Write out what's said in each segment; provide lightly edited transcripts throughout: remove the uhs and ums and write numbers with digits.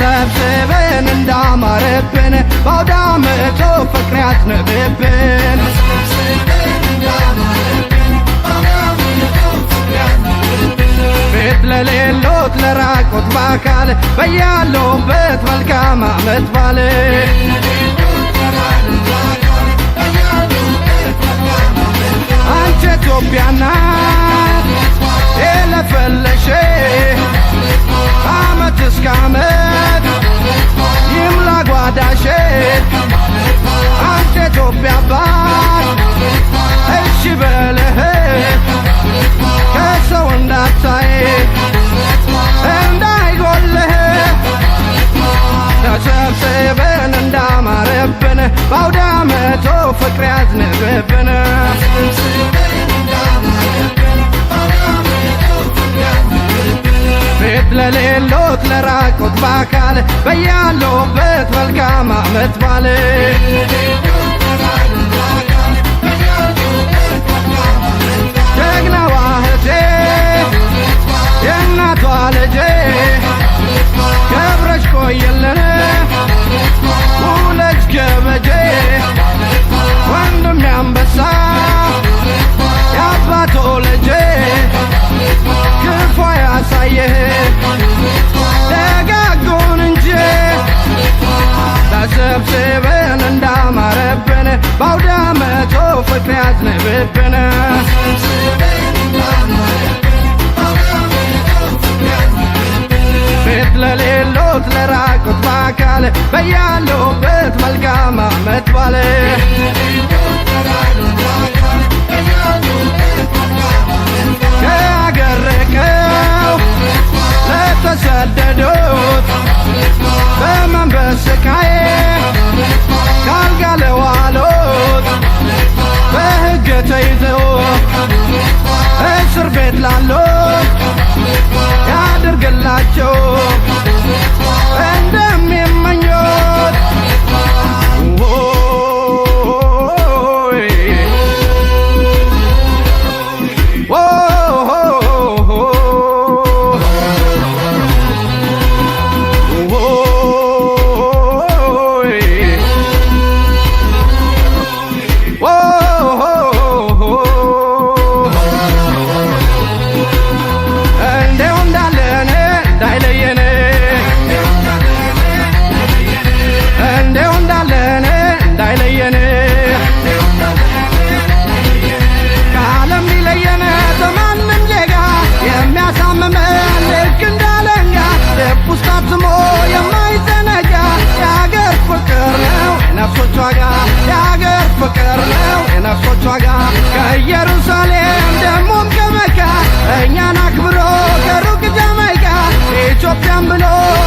ተሰብስበን እንዳማረብን በአውደ ዓመቱ ፍቅር ያዝንብብን ቤት ለሌሎት ለራቁት በአካል በያሉበት መልካም ዓመት በዓል አንቺ ኢትዮጵያ ናት የለፈለሽ ዓመት እስከ ዓመት ይምላ ጓዳሽ አንቺ ኢትዮጵያ አባት እሺ በልህ ከሰው እንዳታይ እንዳይጎልህ ተሰብስበን እንዳማረብን በአውደ ዓመቱ ፍቅር ያዝንብብን ቤት ለሌሎት ለራቁት በአካል በያሉበት መልካም ዓመት በዓል ጀግናዋ እህቴ የእናቷ ልጄ ገብረሽ ቆየልን ውለጅ ገበጄ ወንድም ያንበሳ የአባቶ ልጄ ክፉ ያሳየህ ደጋጉን እንጂ ተሰብስበን እንዳማረብን በአውደ ዓመቱ ፍቅር ያዝንብብን ቤት ለሌሎት ለራቁት በአካል በያሉበት መልካም ዓመት በዓል ከአገር ርቀው ለተሰደዱት በመንፈስ ስቃይ ካልጋ ለዋሉት በሕግ ተይዘው እስር ቤት ላሉት ያድርግላቸው እንደሚመኙት የአገር ፍቅር ነው የነፍሶች ዋጋ ከኢየሩሳሌም ደሞም ከመካ እኛን አክብሮ ከሩቅ ጃማይካ ኢትዮጵያን ብሎ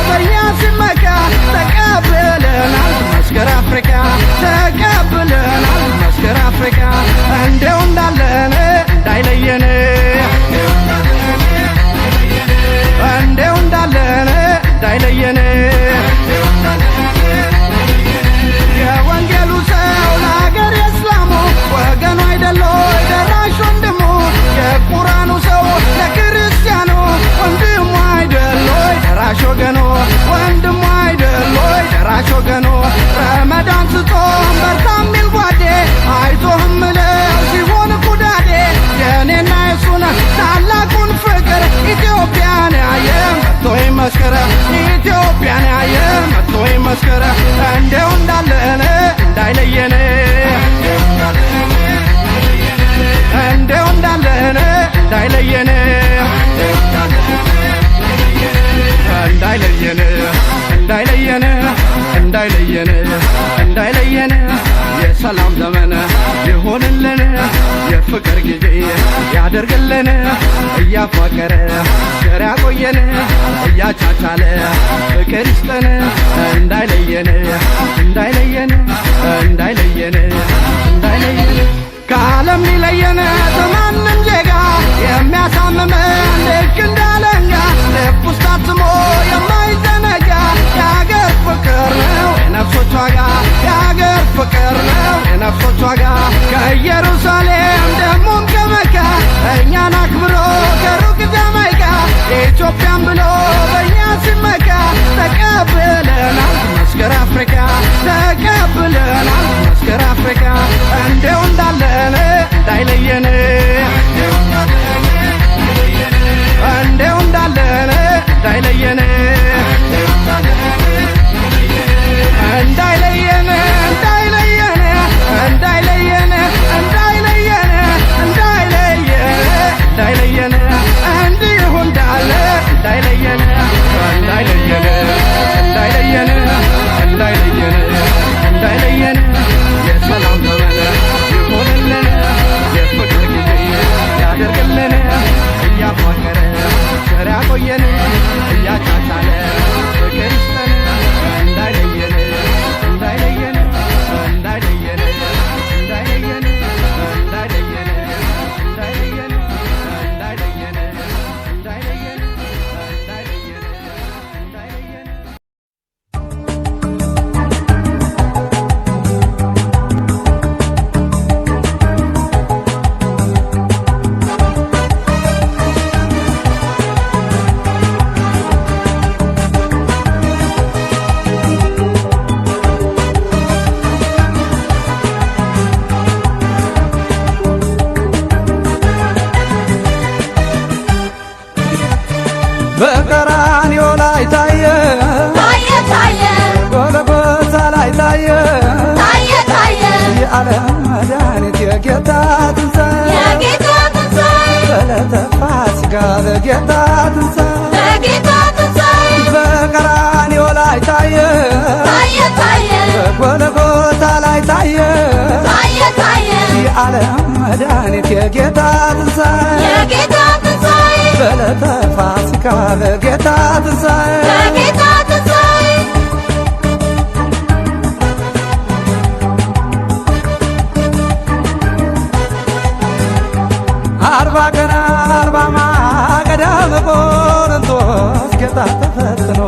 በእኛ ሲመካ ተቀብለናል መስከረ አፍሪካ ተቀብለናል መስከረ አፍሪካ እንደው እንዳለን እንዳይለየን እንደው እንዳለን እንዳይለየን የወንጌሉ ሰው ለአገር የእስላሙ ወገኑ አይደሎ ደራሽ ወንድሙ የቁራኑ ሰው ለክርስቲያኑ ወንድሙ አይደሎ ደራሽ ወገኑ ወንድሙ አይደሎ ደራሽ ወገኑ ረመዳን ስጾም በርታ ሚል ጓዴ አይዞህም ምለው ሲሆን ኩዳዴ የእኔና የሱን ታላቁን ፍቅር ኢትዮጵያን ያየ መጥቶ ይመስክር ኢትዮጵያን ያየ መጥቶ ይመስክር እንደው እንዳለን እንዳይለየን እንደው እንዳለን እንዳይለየን እንዳይለየን እንዳይለየን እንዳይለየን እንዳይለየን የሰላም ዘመን ይሆንልን የፍቅር ጊዜ ያደርግልን እያፋቀረ ቸር ያቆየን እያቻቻለ ፍቅር ይስጠን እንዳይለየን እንዳይለየን እንዳይለየን እንዳይለየን ከዓለም ሊለየን ከማንም ዜጋ የሚያሳምመን ልክ እንዳለኛ ልብ ውስጥ አትሞ የማይዘነጋ የአገር ፍቅር ነው የነፍሶች ዋጋ የአገር ፍቅር ነው የነፍሶች ዋጋ ከኢየሩሳሌም ደሞም ከመካ እኛን አክብሮ ከሩቅ ጃማይካ ኢትዮጵያን ብሎ በእኛ ሲመካ ተቀብ እያቻቻለ ፍቅር ይስጠን እንዳይለየን እንዳይለየን እንዳይለየን እንዳይለየን እንዳይለየን እንዳይለየን እንዳይለየን እንዳይለየን እንዳይለየን በቀራንዮ ላይ ታየ ታየ ታየ ጎልጎታ ላይ ታየ ታየ ታየ የዓለም መድኃኒት የጌታ ትንሣኤ የጌታ ትንሣኤ በዕለተ ፋሲካ በጌታ ትንሣኤ በጌታ ትንሣኤ በቀራንዮ ላይ ታየ ታየ ታየ በጎልጎታ ላይ ታየ ታየ ታየ የዓለም መድኃኒት የጌታ ትንሣኤ የጌታ ትንሣኤ በዕለተ ፋሲካ በጌታ ትንሣኤ በጌታ ትንሣኤ አርባ ቀን አርባ ማገዳ በቆሮንቶስ ጌታ ተፈትኖ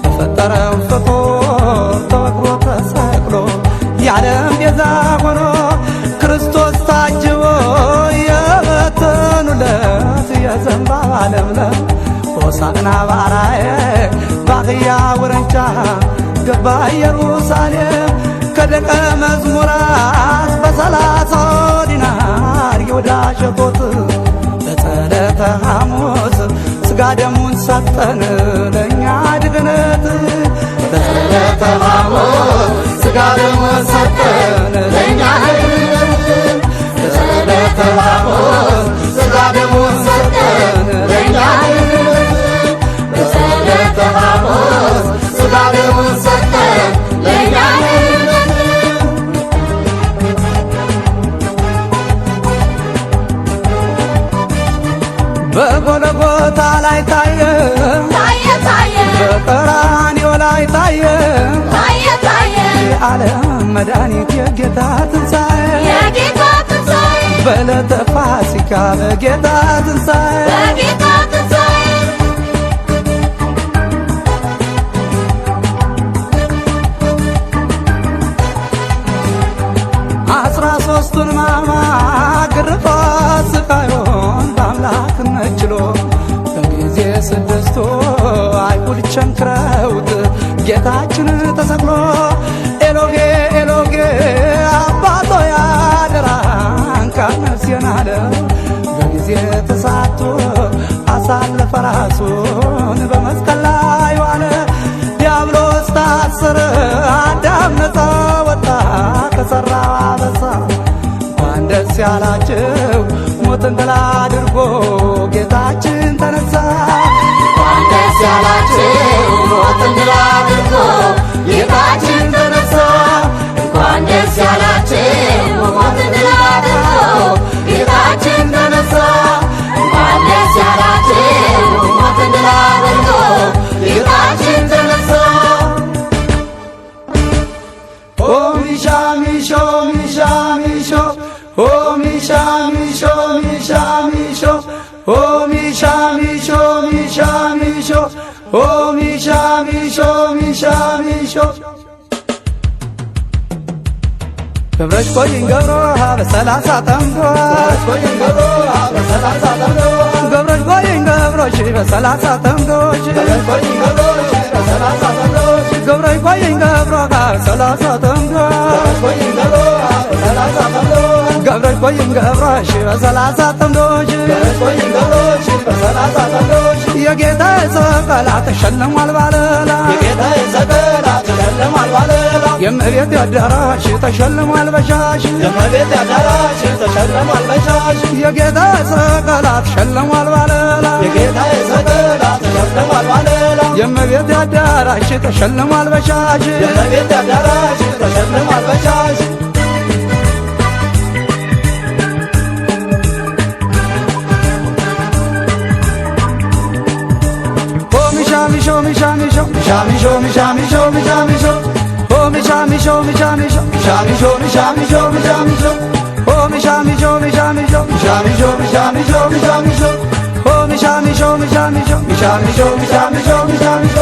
በፈጠረው ፍጡር ተወግሮ ተሰቅሎ የዓለም ቤዛ ሆኖ ክርስቶስ ታጅቦ የበተኑለት የዘንባባ ለምለም ሆሳዕና ባራዬ ባኽያ ውርንጫ ገባ ኢየሩሳሌም ከደቀ መዝሙራት በ30 ዲናር ይሁዳ ሸጦት በጸለተ ሐሙስ ሥጋ ደሙን ሰጠን ለእኛ ድግነት በጸለተ ሐሙስ ሥጋ ደሙን ሰጠን ለእኛ ድግነት በጸለተ ሐሙስ ሥጋ ደሙን ሰጠን ለእኛ ድግነት በጸለተ ሐሙስ ሥጋ ደሙን ሰጠን ለእኛ በጎልጎታ ላይ ታየ ታየ ታየ በቀራንዮ ላይ ታየ ታየ ታየ የዓለም መድኃኒት የጌታ ትንሣኤ የጌታ ትንሣኤ በዕለተ ፋሲካ በጌታ ትንሣኤ በጌታ ትንሣኤ 13ቱን ሕማማት ግርፋት ስቃዩን በአምላክነት ችሎ በጊዜ ስድስቱ አይሁድ ቸንክረውት ጌታችን ተሰቅሎ ኤሎጌ ኤሎጌ አባቶ ያደራን ካነፍሴን አለ በጊዜ ተሳቶ አሳለፈ ራሱን በመስቀል ላይ ዋለ ዲያብሎስ ታሰረ አዳም ነፃ ወጣ ከሠራው አበሳ እንኳን ደስ ያላችሁ ሞትን ድል አድርጎ ጌታችን ተነሳ እንኳን ደስ ያላችሁ ሞትን ድል አድርጎ ጌታችን ተነሳ እንኳን ደስ ያላችሁ ሞትን ድል አድርጎ ጌታችን ተነሳ እንኳን ደስ ያላችሁ ሞትን ድል አድርጎ ጌታችን ተነሳ ኦ ሚሻ ሚሾ ሚሻ ሚሾ ኦ ሚሻ ሚሾ ሚሻ ሚሾ ኦ ሚሻ ሚሾ ሚሻ ሚሾ ኦ ሚሻ ሚሾ ሚሻ ሚሾ ገብረሽ ቆይኝ ገብሮ በሰላሳ ጠምዶ ገብረሽ ቆይኝ ገብሮሽ በሰላሳ ጠምዶሽ ገብረሽ ቆይኝ ገብሮ በሰላሳ ጠምዶ ገብረሽ ቆይኝ ገብሮሽ በሰላሳ ጠምዶሽ የጌታ ሰቀላት ተሸልሟል ባለላ የእመቤት አዳራሽ ተሸልሟል በሻሽ የጌታ ሰቀላት ተሸልሟል ባለላ የእመቤት አዳራሽ ተሸልሟል በሻሽ ሚሻሚሾ ሚሻሚሾ ሚሻሚሾ ሚሻሚሾ ሚሻሚሾ ኦ ሚሻሚሾ ሚሻሚሾ ሚሻሚሾ ሚሻሚሾ ሚሻሚሾ ኦ ሚሻሚሾ ሚሻሚሾ ሚሻሚሾ ሚሻሚሾ ሚሻሚሾ ኦ ሚሻሚሾ ሚሻሚሾ ሚሻሚሾ ሚሻሚሾ ሚሻሚሾ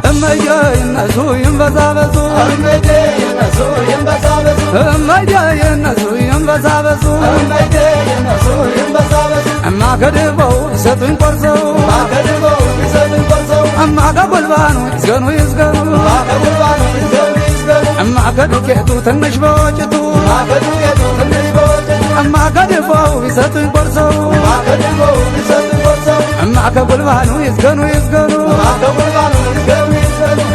እመዬ የነሱ ይንበዛበዙ እመዬ የነሱ ይንበዛበዙ እመዬ የነሱ ይንበዛበዙ እመዬ የነሱ ይንበዛበዙ እማከድበው ይሰጡኝ ቆርሰው እማከድበው ይሰጡኝ ቆርሰው እማከጉልባኑ ይስገኑ ይስገኑ እማከጉልባኑ ይስገኑ ይስገኑ እማከዱቄቱ ትንሽ በወጭቱ እማከዱቄቱ ትንሽ በወጭቱ እማከድበው ይሰጡኝ ቆርሰው እማከድበው ይሰጡኝ ቆርሰው እማከጉልባኑ ይስገኑ ይስገኑ እማከጉልባኑ ይስገኑ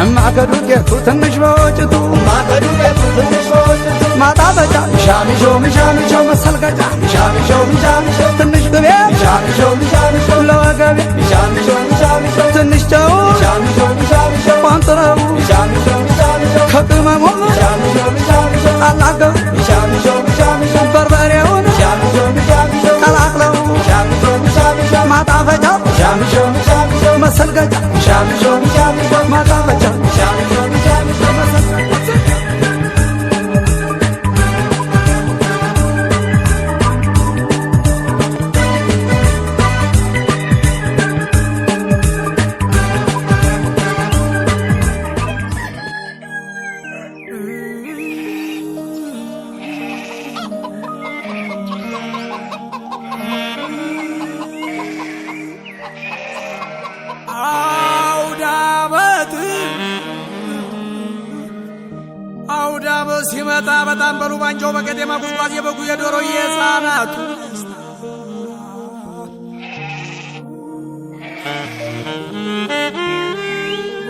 እማከዱቄቱ ትንሽ በወጭቱ እማከዱቄቱ ትንሽ በወጭቱ ማጣበጫ ሚሻሚሾ ሚሻሚሾ መሰልቀጫ ሚሻሚሾ ሚሻሚሾ ትንሽ ቅቤ ሚሻሚሾ ሚሻሚሾ ለወገቤ ሚሻሚሾ ሚሻሚሾ ትንሽ ጨው ሚሻሚሾ ሚሻሚሾ ቋንጥረቡ ሚሻሚሾ ሚሻሚሾ ከቅመሙ ሚሻሚሾ ሚሻሚሾ አላገው ሚሻሚሾ ሚሻሚሾ በርበሬውን ሚሻሚሾ ሚሻሚሾ ቀላቅለው ሚሻሚሾ ሚሻሚሾ ማጣፈጫ ሚሻሚሾ ሚሻሚሾ መሰልቀጫ ሚሻሚሾ ሚሻሚሾ ማጣፈጫ ሚሻሚሾ ሚሻሚሾ መሰልቀጫ አውዳመት ሲመጣ በጣም በሉ ባንጃው በቀጤማ ጉዝጓዝ የበጉ የዶሮ የሕፃናቱ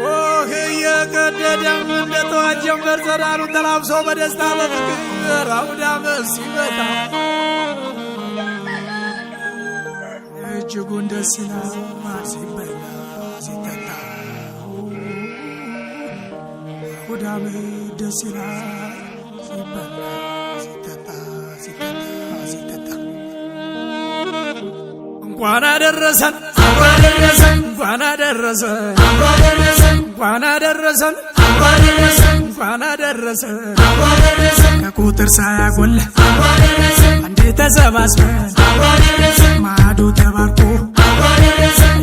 ኦህ እየቀደደም እንደተዋት ጀንበር ጸዳሉን ተላብሰው በደስታ በፍቅር አውዳመት ሲመጣ እጅጉን ደስ ይላል ሲበላ ሲጠጣ አውዳመት ደስ ይላል ሲበላ ሲጠጣ ሲጠጣ ሲጠጣ እንኳን አደረሰን እንኳን አደረሰን እንኳን አደረሰን እንኳን አደረሰን እንኳን አደረሰን ከቁጥር ሳያጎል አንዴ ተሰባስበን ማዕዱ ተባርኮ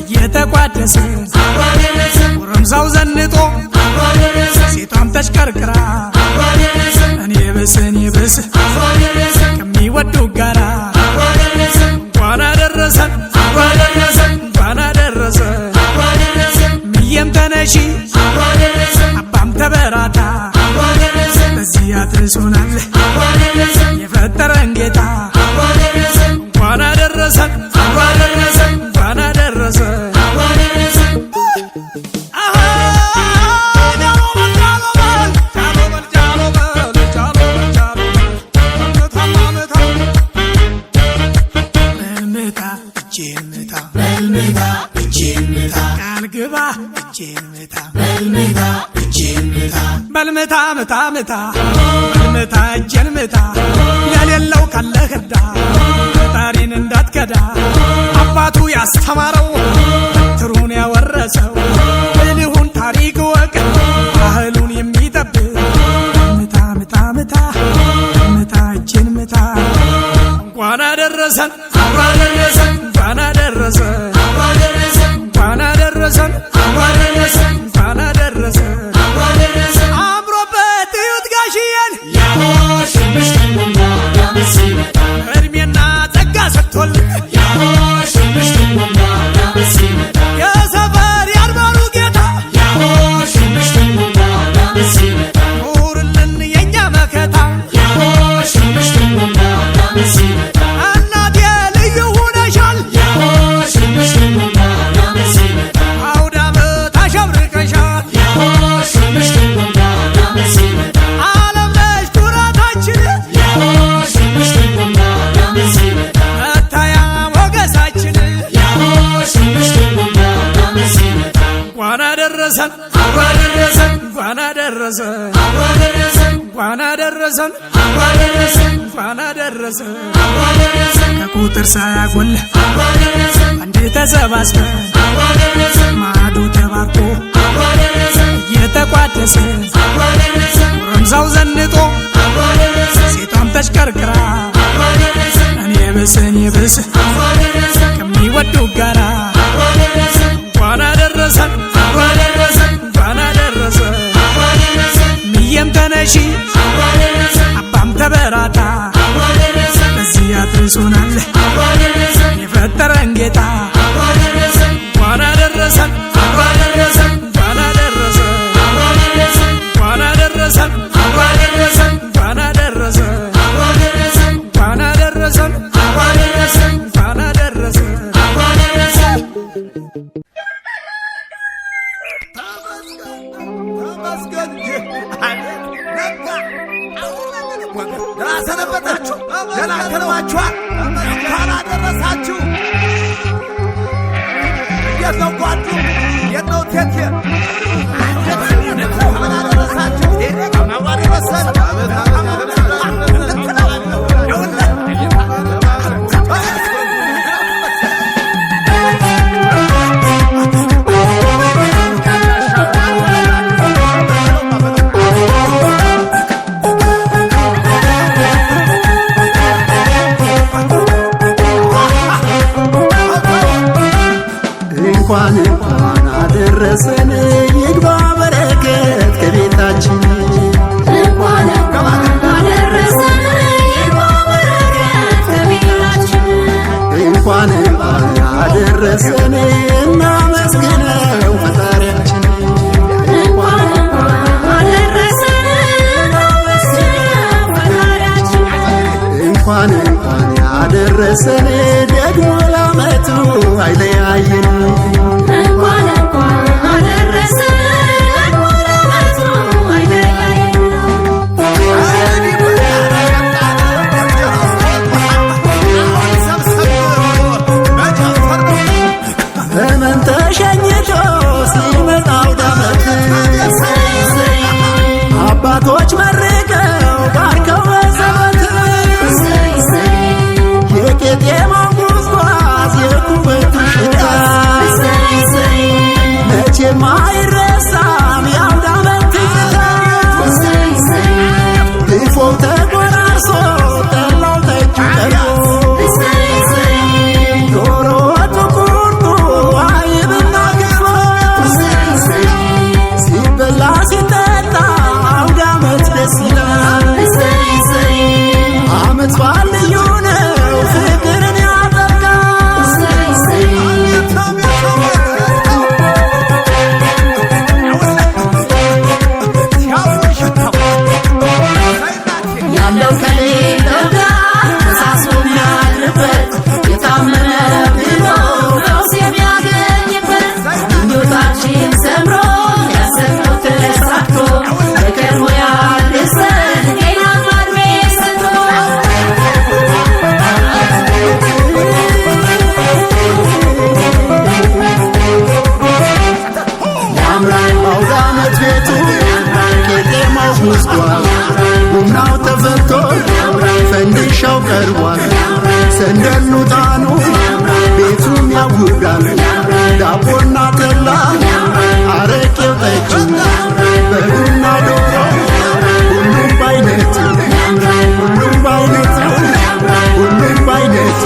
እየተቋደሰ ጎረምሳው ዘንጦ ሴቷም ተሽከርክራ እኔ ብስ ከሚወዱ ጋራ እንኳን አደረሰን እንኳን አደረሰን ምየም ተነሺ አባም ተበራታ በዚህ አድርሶናል የፈጠረን ጌታ እንኳን አደረሰን እንኳን አደረሰን በልምታ ምታ ምታ በልምታ እጄን ምታ የሌለው ካለ ህዳ ፈጣሪን እንዳትከዳ አባቱ ያስተማረው በትሩን ያወረሰው ብልሁን ታሪክ ወቅ ባህሉን የሚጠብቅ ምታ ምታ ምታ ምታ እጄን ምታ እንኳን አደረሰን እንኳን አደረሰን እንኳን አደረሰን እንኳን አደረሰን አምሮበት እዩት ጋሽዬን እድሜና ጸጋ ሰጥቶልን የሰፈር ያድባሩ ጌታ ኑርልን የእኛ መከታ እናቴ ልዩ ሁነሻል አውዳመት አሸብርቀሻል ዓለም ነሽ ኩራታችን መታያ ሞገሳችን እንኳን አደረሰን እንኳን አደረሰን እንኳን አደረሰን እንኳን አደረሰን ከቁጥር ሳያጎል አንዴ ተሰባስበን ማዕዱ ተባርኮ ታደሰ ረምዛው ዘንጦ ሴቷም ተሽከርክራ እኔ ብስ ከሚወዱ ጋራ እንኳን አደረሰን እንኳን አደረሰን ሚየም ተነሺ አባም ተበራታ በዚህ አድርሶናል የፈጠረን ጌታ እንኳን አደረሰን እንኳን አደረሰን እንኳን አደረሰን እንኳን አደረሰን እንኳን አደረሰን እንኳን አደረሰን እንኳን አደረሰን ተመስገን ደህና ሰነበታችሁ፣ ደህና ከርማችኋል። እንኳን አደረሳችሁ። እንዴት ነው ጓዱ? እንዴት ነው ቴቴ? እንኳን አደረሳችሁ። አደረሰን። እንኳን አደረሰን ይግባ በረከት ከቤታችን እንኳን አደረሰን ይግባ በረከት ከቤታችን እንኳን አደረሰን እናመስግነው ፈጣሪያችን እንኳን አደረሰን እናመስግነው ፈጣሪያችን እንኳን አደረሰን ደግሞ ለዓመቱ አይለያየን እንኳን አደረሰን ደግሞ ለዓመቱ አይለያየን ዘመን ተሸኝቶ ሲመጣ አውደ ዓመት አባቶች መርቀው ባርከው በዘመት የቄጤማው ጉዝጓዝ የኩበቱ ሽታ መቼም አይረሳም የአውደ ዓመት ትዝታ ድፎው ተጎራርሶ ጠላው ጠጁ ቀርቦ ዶሮ ወጡ ቁርጡ አይብና ገቦ ሲበላ ሲጠጣ አውደ ዓመት ደስ ይላል ዓመት በዓል ልዩ ነው ፍቅርን ያጠርቃል ያለው ከሌለው ጋር ተሳስቦ የሚያድርበት የታመነ ብሎ ፈውስ የሚያገኝበት ምኞታችን ሰምሮ ያሰብነው ተሳክቶ በቀድሞ ያድርሰን ጤናማ ዕድሜ ሰጥቶ ያምራል አውደ ዓመት ቤቱ ቄጤማው ጉዝጓዝ ቡናው ተፈልቶ ፈንዲሻው ቀርቧል ሰንደሉ ጣኑ ቤቱም ያውዳል ዳቦና ጠላ አረቄው ጠጁ በግና ዶሮ ሁሉም ባይነቱ ሁሉም ባይነቱ ሁሉም ባይነቱ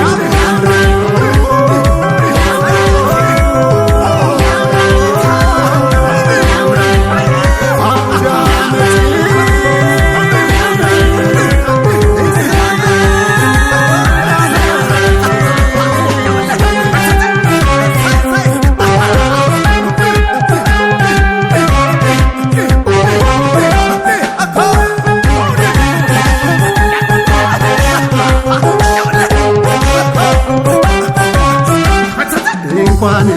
እንኳን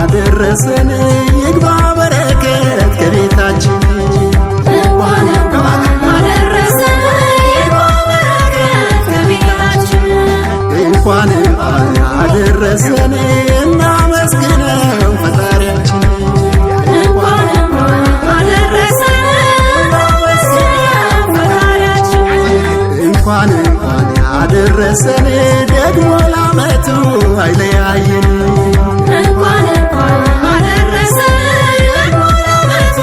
አደረሰን ይግባ በረከት ከቤታችን እንኳን አደረሰን ይግባ በረከት ከቤታችን እንኳን አደረሰን እናመስግነው ፈጣሪያችን እንኳን አደረሰን እናመስግነው ፈጣሪያችን እንኳን አደረሰን ደግሞ ለዓመቱ አይለያየን እንኳን አደረሰን ደግሞ ለዓመቱ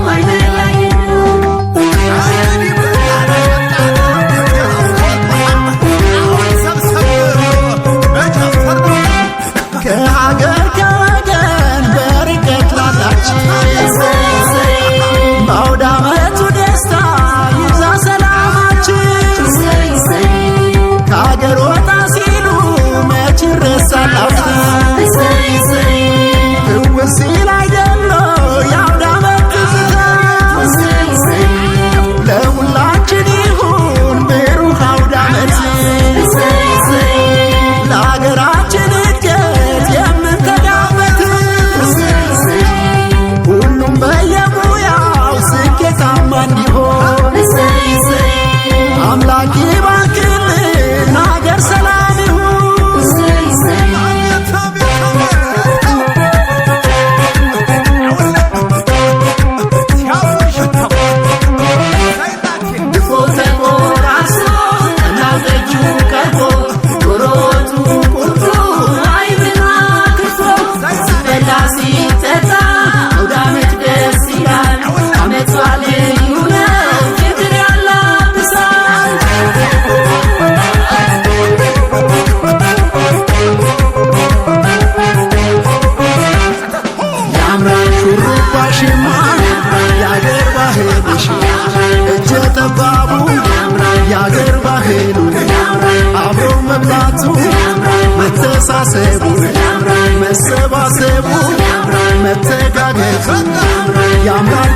አይለያየን አንድነቱ መተሳሰቡ መሰባሰቡ መተጋገቱ ያምራል